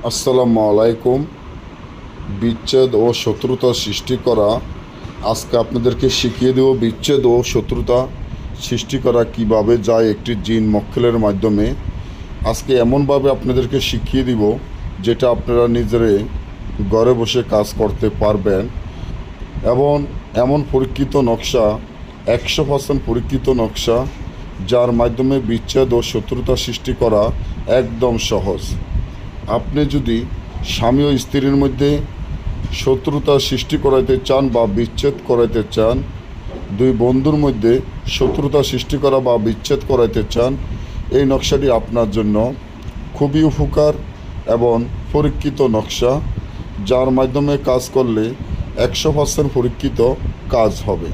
আসসালামু আলাইকুম। বিচ্ছেদ ও শত্রুতা সৃষ্টি করা, আজকে আপনাদেরকে শিখিয়ে দেব বিচ্ছেদ ও শত্রুতা সৃষ্টি করা কিভাবে যায় একটি জিন মক্কেলের মাধ্যমে। আজকে এমনভাবে আপনাদেরকে শিখিয়ে দিব যেটা আপনারা নিজেরে ঘরে বসে কাজ করতে পারবেন এবং এমন পরীক্ষিত নকশা, 100% পরীক্ষিত নকশা, যার মাধ্যমে বিচ্ছেদ ও শত্রুতা সৃষ্টি করা একদম সহজ। আপনি যদি স্বামী ও স্ত্রীর মধ্যে শত্রুতা সৃষ্টি করাইতে চান বা বিচ্ছেদ করাইতে চান, দুই বন্ধুর মধ্যে শত্রুতা সৃষ্টি করা বা বিচ্ছেদ করাইতে চান, এই নকশাটি আপনার জন্য খুবই উপকার এবং পরীক্ষিত নকশা, যার মাধ্যমে কাজ করলে 100% পরীক্ষিত কাজ হবে।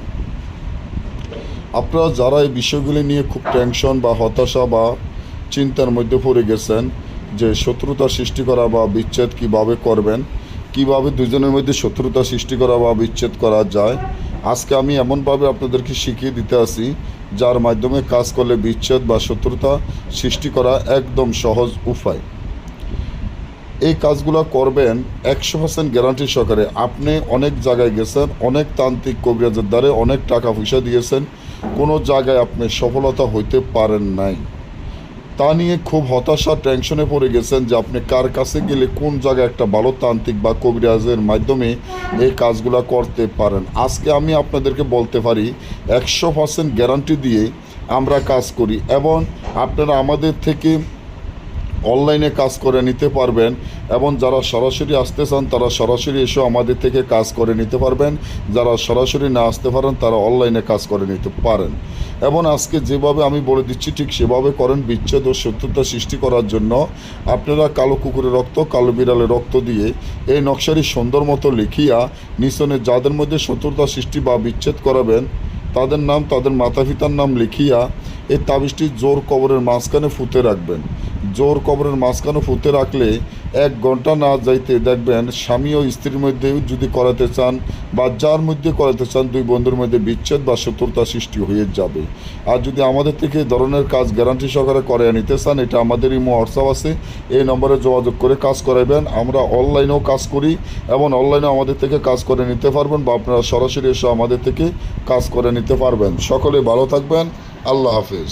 আপনারা যারা এই বিষয়গুলি নিয়ে খুব টেনশন বা হতাশা বা চিন্তার মধ্যে পড়ে গেছেন যে শত্রুতা সৃষ্টি করা বা বিচ্ছেদ কিভাবে করবেন, কিভাবে দুজনের মধ্যে শত্রুতা সৃষ্টি করা বা বিচ্ছেদ করা যায়, আজকে আমি এমনভাবে আপনাদেরকে শিখিয়ে দিতে আসি যার মাধ্যমে কাজ করলে বিচ্ছেদ বা শত্রুতা সৃষ্টি করা একদম সহজ উপায়। এই কাজগুলো করবেন 100% গ্যারান্টি সহকারে। আপনি অনেক জায়গায় গেছেন, অনেক তান্ত্রিক কবিরাজের দ্বারে অনেক টাকা পয়সা দিয়েছেন, কোনো জায়গায় আপনি সফলতা হইতে পারেন নাই। তা নিয়ে খুব হতাশা টেনশনে পড়ে গেছেন যে আপনি কার কাছে গেলে কোন জায়গায় একটা ভালো তান্ত্রিক বা কবিরাজের মাধ্যমে এই কাজগুলো করতে পারেন। আজকে আমি আপনাদেরকে বলতে পারি 100% গ্যারান্টি দিয়ে আমরা কাজ করি এবং আপনারা আমাদের থেকে অনলাইনে কাজ করে নিতে পারবেন এবং যারা সরাসরি আসতে চান তারা সরাসরি এসেও আমাদের থেকে কাজ করে নিতে পারবেন। যারা সরাসরি না আসতে পারেন তারা অনলাইনে কাজ করে নিতে পারেন। এবং আজকে যেভাবে আমি বলে দিচ্ছি ঠিক সেভাবে করেন। বিচ্ছেদ ও শত্রুতা সৃষ্টি করার জন্য আপনারা কালো কুকুরের রক্ত, কালো বিড়ালের রক্ত দিয়ে এই নকশাটি সুন্দর মতো লিখিয়া নিচনে যাদের মধ্যে শত্রুতা সৃষ্টি বা বিচ্ছেদ করাবেন তাদের নাম, তাদের মাতা পিতার নাম লিখিয়া এই তাবিজটি জোর কবরের মাঝখানে ফুতে রাখবেন। জোর কবরের মাঝখানে ফুতে রাখলে 1 ঘন্টা না যাইতে দেখবেন স্বামী ও স্ত্রীর মধ্যে যদি করাতে চান বা যার মধ্যে করাতে চান দুই বন্ধুর মধ্যে বিচ্ছেদ বা শত্রুতা সৃষ্টি হয়ে যাবে। আর যদি আমাদের থেকে এই ধরনের কাজ গ্যারান্টি সহকারে করে নিতে চান, এটা আমাদের ইমো হোয়াটসঅ্যাপ আছে, এই নম্বরে যোগাযোগ করে কাজ করাবেন। আমরা অনলাইনেও কাজ করি এবং অনলাইনেও আমাদের থেকে কাজ করে নিতে পারবেন বা আপনারা সরাসরি এসে আমাদের থেকে কাজ করে নিতে পারবেন। সকলে ভালো থাকবেন। আল্লাহ হাফেজ।